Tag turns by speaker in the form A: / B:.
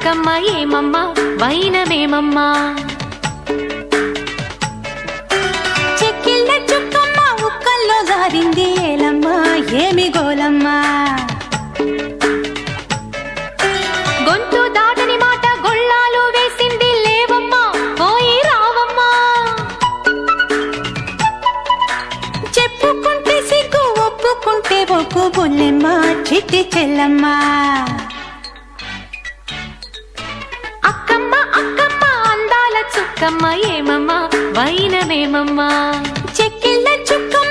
A: అక్కమ్మ ఏమమ్మా వైనమేమమ్మా
B: చెక్కిళ్ళ చుక్కమ్మ ఉక్కల్లో జారింది ఏలమ్మా ఏమి గోలమ్మా
A: గొంతు దాటని మాట గొళ్ళాలు వేసింది లేవమ్మా పోయి రావమ్మా
B: చెప్పుకుంటే సిగ్గు ఒప్పుకుంటే ఒప్పు బుల్లెమ్మ చిట్టి చెల్లమ్మా
A: అక్కమ్మ అక్కమ్మ అందాల చుక్కమ్మ ఏమమ్మా వైనమేమమ్మా